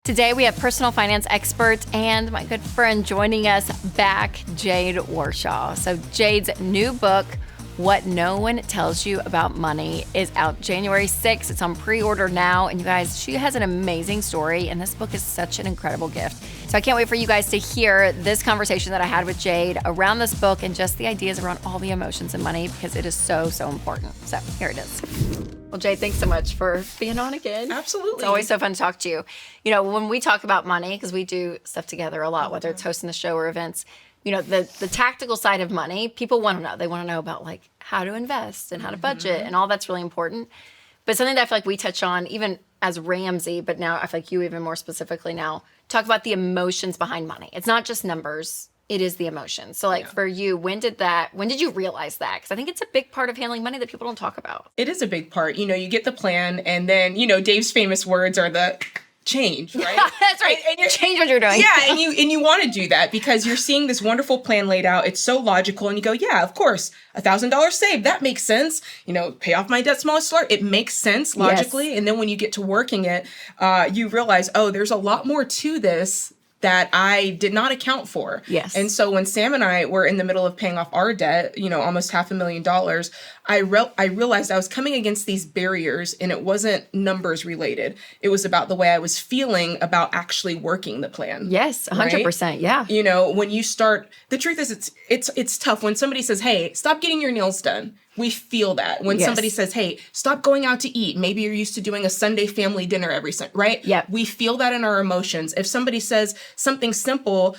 Today we have personal finance expert and my good friend joining us back, Jade Warshaw. So Jade's new book, What No One Tells You About Money, is out January 6th. It's on pre-order now. And you guys, she has an amazing story and this book is such an incredible gift. So I can't wait for you guys to hear this conversation that I had with Jade around this book and just the ideas around all the emotions in money because it is so, so important. So here it is. Well, Jade, thanks so much for being on again. Absolutely. It's always so fun to talk to you. You know, when we talk about money, because we do stuff together a lot, whether it's hosting the show or events, you know, the tactical side of money, people want to know. They want to know about like how to invest and how to budget and all that's really important. But something that I feel like we touch on even as Ramsey, but now I feel like you even more specifically now, talk about the emotions behind money. It's not just numbers. It is the emotions. So like for you, when did you realize that? Because I think it's a big part of handling money that people don't talk about. It is a big part. You know, you get the plan and then, you know, Dave's famous words are the change, right? That's right. And you change what you're doing. Yeah, and you want to do that because you're seeing this wonderful plan laid out. It's so logical and you go, yeah, of course, $1,000 saved. That makes sense. You know, pay off my debt, smallest start. It makes sense logically. Yes. And then when you get to working it, you realize, oh, there's a lot more to this that I did not account for. Yes. And so when Sam and I were in the middle of paying off our debt, you know, almost $500,000, I realized I was coming against these barriers and it wasn't numbers related. It was about the way I was feeling about actually working the plan. Yes, 100%. Right? Yeah. You know, when you start, the truth is it's tough when somebody says, hey, stop getting your nails done. We feel that. When somebody says, hey, stop going out to eat. Maybe you're used to doing a Sunday family dinner every Sunday, right? Yeah. We feel that in our emotions. If somebody says something simple,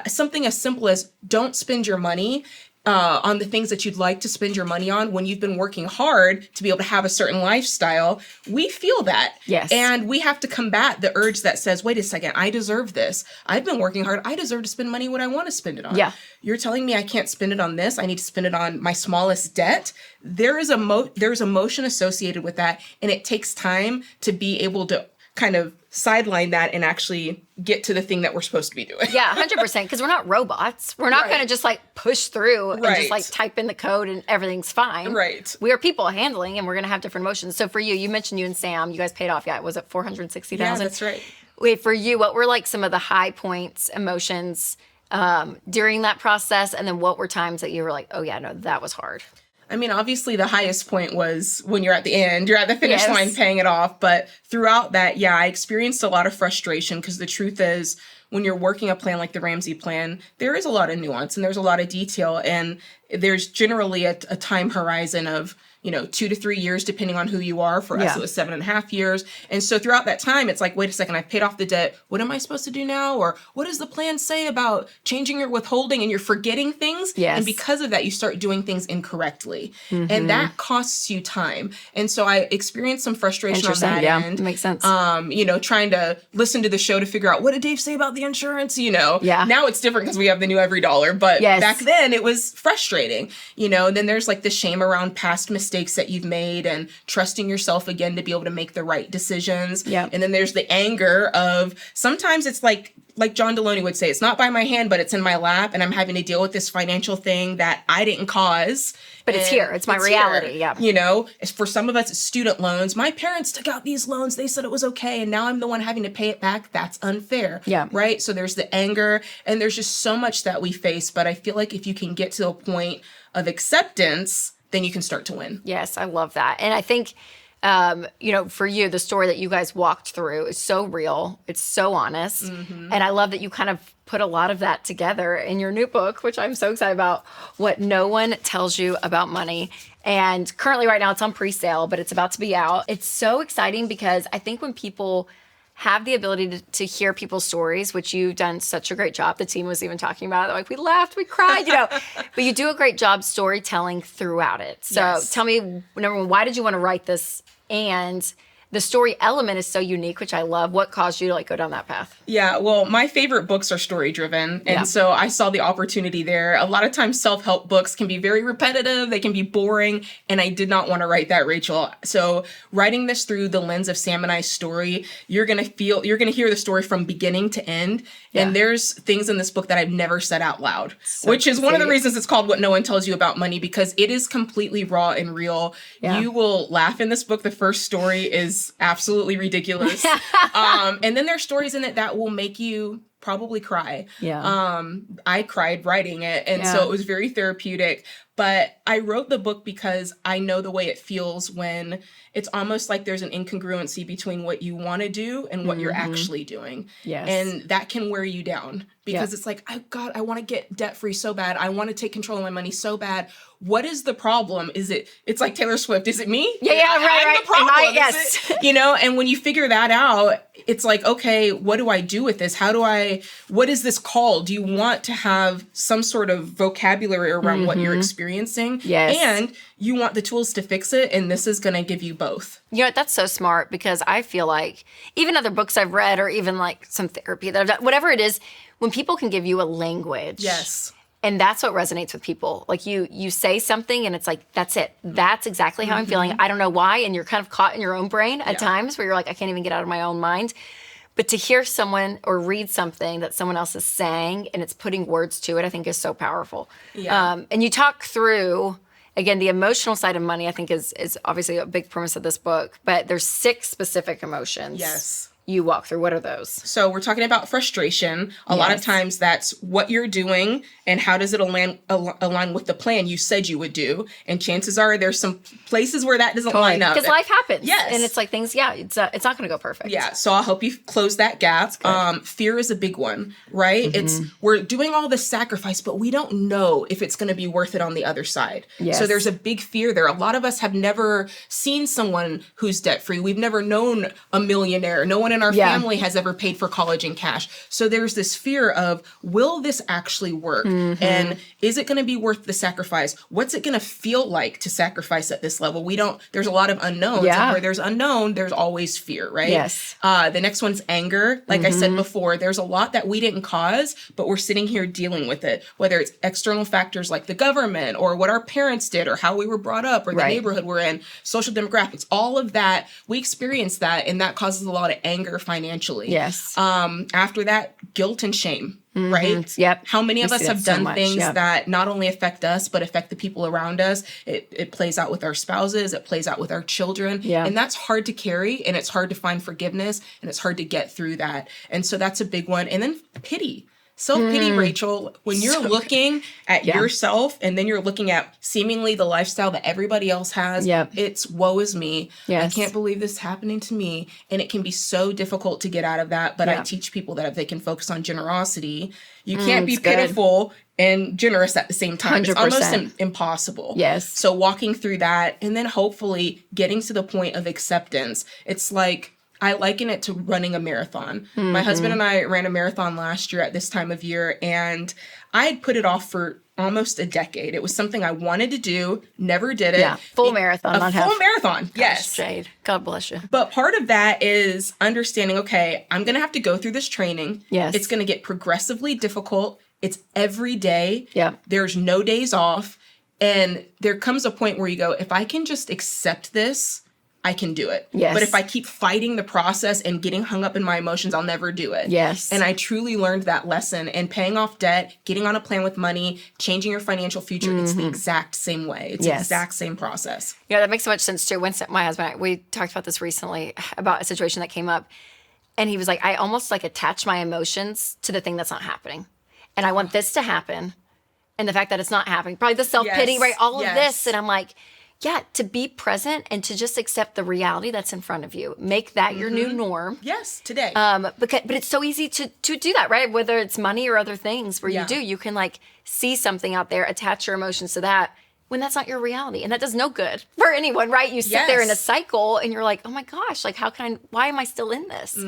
something as simple as don't spend your money on the things that you'd like to spend your money on when you've been working hard to be able to have a certain lifestyle, we feel that. Yes. And we have to combat the urge that says, wait a second, I deserve this. I've been working hard. I deserve to spend money when I want to spend it on. Yeah. You're telling me I can't spend it on this. I need to spend it on my smallest debt. There's emotion associated with that. And it takes time to be able to kind of sideline that and actually get to the thing that we're supposed to be doing. Yeah, 100%. Because we're not robots. We're not going to just like push through and just like type in the code and everything's fine. Right. We are people handling and we're going to have different emotions. So for you mentioned you and Sam, you guys paid off. Yeah, was it $460,000? Yeah, that's right. Wait, for you, what were like some of the high points, emotions during that process? And then what were times that you were like, oh yeah, no, that was hard? I mean, obviously the highest point was when you're at the end, you're at the finish line paying it off. But throughout that, I experienced a lot of frustration because the truth is when you're working a plan like the Ramsey plan, there is a lot of nuance and there's a lot of detail. And there's generally a time horizon of, 2 to 3 years, depending on who you are. For us, it was 7.5 years. And so throughout that time, it's like, wait a second, I've paid off the debt. What am I supposed to do now? Or what does the plan say about changing your withholding? And you're forgetting things. Yes. And because of that, you start doing things incorrectly. Mm-hmm. And that costs you time. And so I experienced some frustration on that end. Makes sense. Trying to listen to the show to figure out what did Dave say about the insurance, Yeah. Now it's different because we have the new every dollar. But back then it was frustrating, and then there's like the shame around past mistakes that you've made and trusting yourself again to be able to make the right decisions. Yep. And then there's the anger of sometimes it's like John Deloney would say, it's not by my hand, but it's in my lap. And I'm having to deal with this financial thing that I didn't cause. But it's here. It's my reality. Here. Yeah. For some of us, it's student loans. My parents took out these loans. They said it was okay. And now I'm the one having to pay it back. That's unfair. Yeah. Right. So there's the anger and there's just so much that we face. But I feel like if you can get to a point of acceptance, then you can start to win. Yes, I love that. And I think, for you, the story that you guys walked through is so real. It's so honest. Mm-hmm. And I love that you kind of put a lot of that together in your new book, which I'm so excited about, What No One Tells You About Money. And currently right now it's on pre-sale, but it's about to be out. It's so exciting because I think when people have the ability to hear people's stories, which you've done such a great job. The team was even talking about it. Like, we laughed, we cried, but you do a great job storytelling throughout it. So tell me, number one, why did you want to write this? And the story element is so unique, which I love. What caused you to go down that path? Yeah, well, my favorite books are story driven. And so I saw the opportunity there. A lot of times self-help books can be very repetitive. They can be boring. And I did not want to write that, Rachel. So writing this through the lens of Sam and I's story, you're going to hear the story from beginning to end. Yeah. And there's things in this book that I've never said out loud, which is one of the reasons it's called What No One Tells You About Money, because it is completely raw and real. Yeah. You will laugh in this book. The first story is is absolutely ridiculous. And then there's stories in it that will make you probably cry. Yeah. I cried writing it. And so it was very therapeutic. But I wrote the book because I know the way it feels when it's almost like there's an incongruency between what you want to do and what you're actually doing. Yes. And that can wear you down because it's like, I want to get debt free so bad. I want to take control of my money so bad. What is the problem? It's like Taylor Swift. Is it me? Yeah, right. I'm the problem. Yes. And when you figure that out, it's like, okay, what do I do with this? What is this called? Do you want to have some sort of vocabulary around what you're experiencing? Yes. And you want the tools to fix it, and this is going to give you both. You know what? That's so smart because I feel like even other books I've read or even like some therapy that I've done, whatever it is, when people can give you a language. Yes. And that's what resonates with people. Like you say something and it's like, that's it. That's exactly how I'm feeling. I don't know why. And you're kind of caught in your own brain at times where you're like, I can't even get out of my own mind. But to hear someone or read something that someone else is saying and it's putting words to it, I think is so powerful. Yeah. And you talk through, again, the emotional side of money, I think is obviously a big premise of this book. But there's 6 specific emotions. Yes. You walk through. What are those? So we're talking about frustration. A lot of times that's what you're doing and how does it align with the plan you said you would do. And chances are there's some places where that doesn't line up. Because life happens. Yes. And it's like things, it's not going to go perfect. Yeah. So I'll help you close that gap. Fear is a big one, right? We're doing all this sacrifice, but we don't know if it's going to be worth it on the other side. Yes. So there's a big fear there. A lot of us have never seen someone who's debt free. We've never known a millionaire. No one in our family has ever paid for college in cash. So there's this fear of, will this actually work? And is it going to be worth the sacrifice? What's it going to feel like to sacrifice at this level? There's a lot of unknowns. And where there's unknown, there's always fear, right? Yes. The next one's anger. Like I said before, there's a lot that we didn't cause, but we're sitting here dealing with it, whether it's external factors like the government or what our parents did or how we were brought up or the neighborhood we're in, social demographics, all of that, we experience that, and that causes a lot of anger financially. Yes. After that, guilt and shame, right? Yep. How many of us have done things Yep. that not only affect us, but affect the people around us? It plays out with our spouses. It plays out with our children. Yeah. And that's hard to carry, and it's hard to find forgiveness, and it's hard to get through that. And so that's a big one. And then pity. Self-pity, Rachel, when you're looking at yourself and then you're looking at seemingly the lifestyle that everybody else has, it's woe is me. Yes. I can't believe this is happening to me. And it can be so difficult to get out of that. But I teach people that if they can focus on generosity, you can't be pitiful and generous at the same time. 100%. It's almost impossible. Yes. So walking through that and then hopefully getting to the point of acceptance. It's like, I liken it to running a marathon. My husband and I ran a marathon last year at this time of year, and I had put it off for almost a decade. It was something I wanted to do, never did it. Yeah, full marathon. Full marathon, yes. Jade, God bless you. But part of that is understanding, okay, I'm going to have to go through this training. Yes. It's going to get progressively difficult. It's every day. Yeah. There's no days off. And there comes a point where you go, if I can just accept this, I can do it. Yes. But if I keep fighting the process and getting hung up in my emotions, I'll never do it. Yes. And I truly learned that lesson. And paying off debt, getting on a plan with money, changing your financial future, it's the exact same way. It's the exact same process. Yeah, that makes so much sense too. When my husband and I, we talked about this recently about a situation that came up. And he was like, I almost like attach my emotions to the thing that's not happening. And I want this to happen. And the fact that it's not happening, probably the self-pity, right? All of this. And I'm like, yeah, to be present and to just accept the reality that's in front of you. Make that your new norm. Yes, today. But it's so easy to do that, right? Whether it's money or other things where you can like see something out there, attach your emotions to that when that's not your reality. And that does no good for anyone, right? You sit there in a cycle and you're like, oh my gosh, like why am I still in this?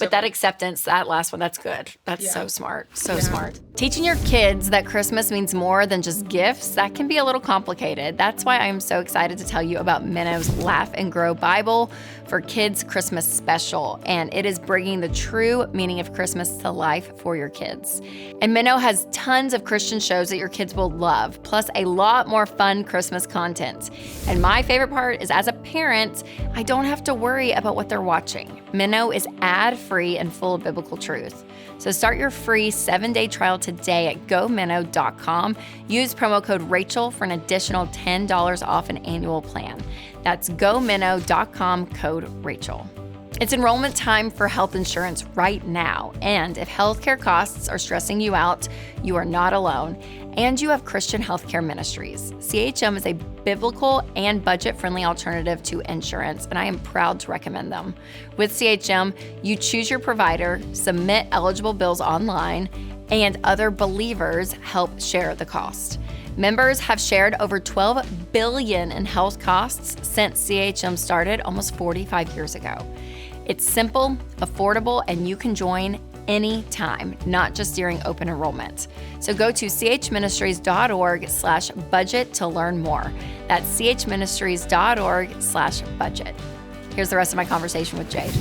But that acceptance, that last one, that's good. That's so smart. So smart. Teaching your kids that Christmas means more than just gifts, that can be a little complicated. That's why I'm so excited to tell you about Minnow's Laugh and Grow Bible for Kids Christmas Special. And it is bringing the true meaning of Christmas to life for your kids. And Minnow has tons of Christian shows that your kids will love, plus a lot more fun Christmas content. And my favorite part is as a parent, I don't have to worry about what they're watching. Minnow is ad-free and full of biblical truth. So start your free 7-day trial today at gominnow.com. Use promo code Rachel for an additional $10 off an annual plan. That's gominnow.com, code Rachel. It's enrollment time for health insurance right now. And if healthcare costs are stressing you out, you are not alone. And you have Christian Healthcare Ministries. CHM is a biblical and budget-friendly alternative to insurance, and I am proud to recommend them. With CHM, you choose your provider, submit eligible bills online, and other believers help share the cost. Members have shared over $12 billion in health costs since CHM started almost 45 years ago. It's simple, affordable, and you can join anytime, not just during open enrollment. So go to chministries.org/budget to learn more. That's chministries.org/budget. Here's the rest of my conversation with Jade.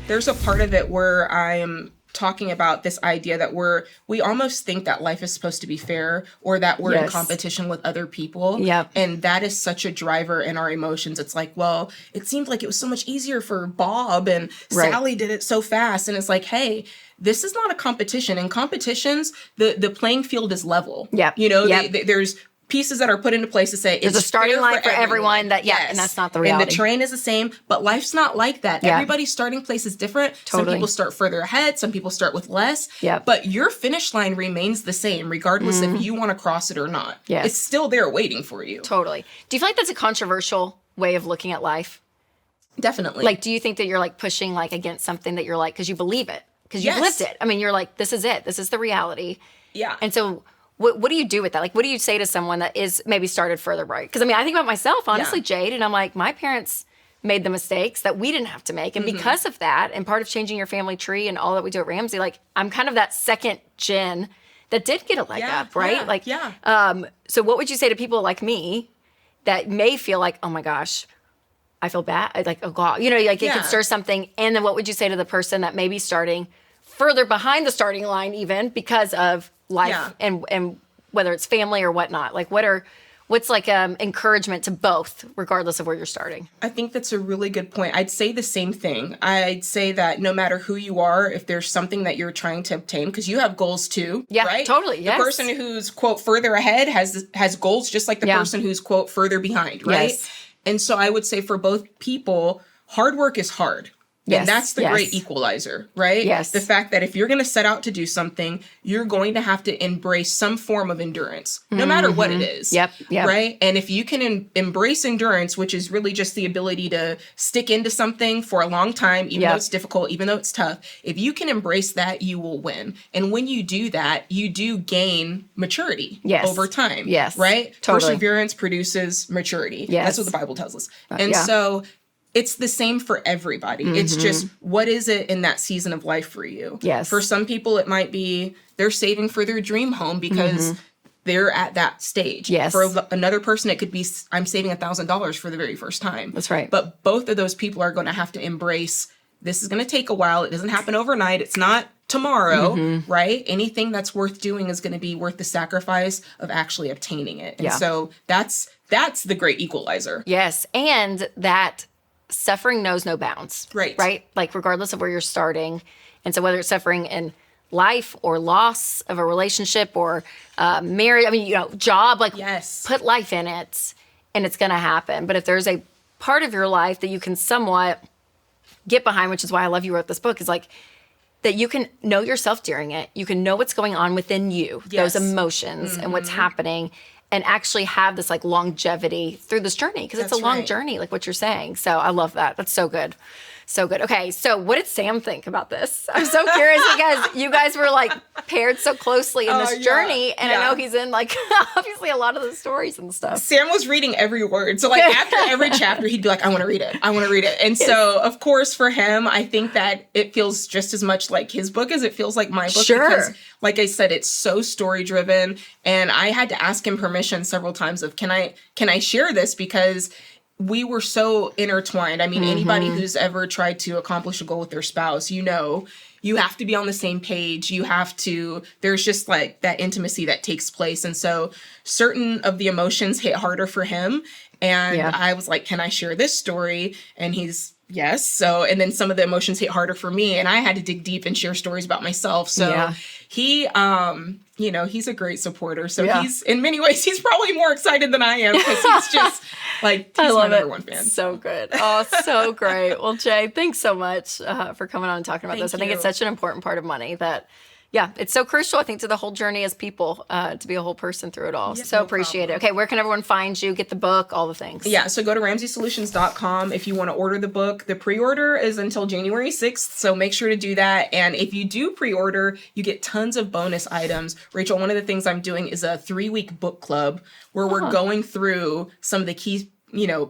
There's a part of it where I'm talking about this idea that we almost think that life is supposed to be fair, or that we're in competition with other people. Yep. And that is such a driver in our emotions. It's like, well, it seemed like it was so much easier for Bob, and Sally did it so fast. And it's like, hey, this is not a competition. In competitions, the playing field is level. Yeah. There's pieces that are put into place to say there's a starting line for everyone and that's not the reality. And the terrain is the same, but life's not like that. Yeah. Everybody's starting place is different. Totally. Some people start further ahead, some people start with less. Yep. But your finish line remains the same, regardless if you want to cross it or not. Yes. It's still there waiting for you. Totally. Do you feel like that's a controversial way of looking at life? Definitely. Like, do you think that you're like pushing like against something that you're like, because you believe it, because you've lived it? I mean, you're like, this is it. This is the reality. Yeah. And so what do you do with that? Like, what do you say to someone that is maybe started further right? Because I mean, I think about myself, honestly, Jade, and I'm like, my parents made the mistakes that we didn't have to make. And because of that, and part of changing your family tree and all that we do at Ramsey, like, I'm kind of that second gen that did get a leg up, right? So what would you say to people like me that may feel like, oh my gosh, I feel bad, like, oh God, it could stir something. And then what would you say to the person that may be starting further behind the starting line, even because of life and whether it's family or whatnot? Like, what's like encouragement to both, regardless of where you're starting? I think that's a really good point. I'd say the same thing. I'd say that no matter who you are, if there's something that you're trying to obtain, because you have goals too, right? Totally. Yes. The person who's, quote, further ahead has goals just like the person who's, quote, further behind, right? Yes. And so I would say for both people, hard work is hard. Yes. And that's the great equalizer, right? Yes. The fact that if you're going to set out to do something, you're going to have to embrace some form of endurance, no matter what it is. Yep. Right? And if you can embrace endurance, which is really just the ability to stick into something for a long time, even though it's difficult, even though it's tough, if you can embrace that, you will win. And when you do that, you do gain maturity over time. Yes. Right? Totally. Perseverance produces maturity. Yes. That's what the Bible tells us. And so it's the same for everybody. It's just, what is it in that season of life for you? Yes. For some people, it might be they're saving for their dream home because they're at that stage. Yes. For another person, it could be, I'm saving $1,000 for the very first time. That's right. But both of those people are going to have to embrace, this is going to take a while. It doesn't happen overnight. It's not tomorrow, right? Anything that's worth doing is going to be worth the sacrifice of actually obtaining it. And so that's the great equalizer. Yes. And that suffering knows no bounds. Right. Like, regardless of where you're starting. And so whether it's suffering in life or loss of a relationship or marriage, job, like, put life in it and it's going to happen. But if there's a part of your life that you can somewhat get behind, which is why I love you wrote this book, is like that you can know yourself during it. You can know what's going on within you, those emotions and what's happening, and actually have this like longevity through this journey, because it's a long journey, like what you're saying. So I love that. That's so good. So good. Okay, so what did Sam think about this? I'm so curious because you guys were like paired so closely in this journey, and I know he's in like obviously a lot of the stories and stuff. Sam was reading every word. So like after every chapter, he'd be like, I want to read it. I want to read it. And so of course for him, I think that it feels just as much like his book as it feels like my book. Sure. Because like I said, it's so story driven. And I had to ask him permission several times of, can I share this? Because we were so intertwined. I mean, anybody who's ever tried to accomplish a goal with their spouse, you have to be on the same page. There's just like that intimacy that takes place. And so certain of the emotions hit harder for him. And I was like, can I share this story? And he's, yes. So, and then some of the emotions hit harder for me, and I had to dig deep and share stories about myself. So he he's a great supporter. So Yeah. he's, in many ways, he's probably more excited than I am because he's just like, he's my number one fan. So good. Oh, so great. Well, Jade, thanks so much for coming on and talking about this. I think it's such an important part of money that, yeah, it's so crucial, I think, to the whole journey as people to be a whole person through it all. Yeah, so no appreciate problem. it. Okay, where can everyone find you, get the book, all the things? Yeah, so go to RamseySolutions.com if you want to order the book. The pre-order is until January 6th, so make sure to do that. And if you do pre-order, you get tons of bonus items. Rachel, one of the things I'm doing is a 3-week book club where we're going through some of the key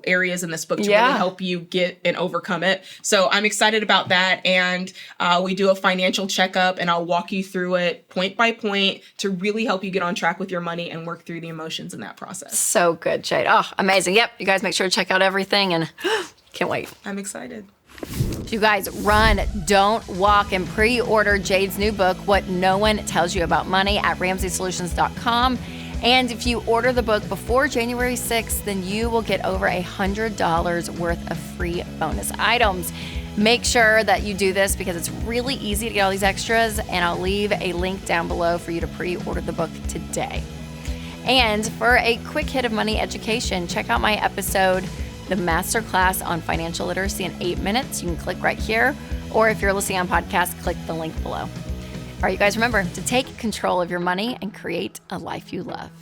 areas in this book to really help you get and overcome it. So I'm excited about that. And we do a financial checkup and I'll walk you through it point by point to really help you get on track with your money and work through the emotions in that process. So good, Jade. Oh, amazing. Yep. You guys make sure to check out everything and can't wait. I'm excited. You guys run, don't walk, and pre-order Jade's new book, What No One Tells You About Money, at RamseySolutions.com. And if you order the book before January 6th, then you will get over $100 worth of free bonus items. Make sure that you do this because it's really easy to get all these extras, and I'll leave a link down below for you to pre-order the book today. And for a quick hit of money education, check out my episode, The Masterclass on Financial Literacy in 8 Minutes. You can click right here, or if you're listening on podcast, click the link below. All right, you guys, remember to take control of your money and create a life you love.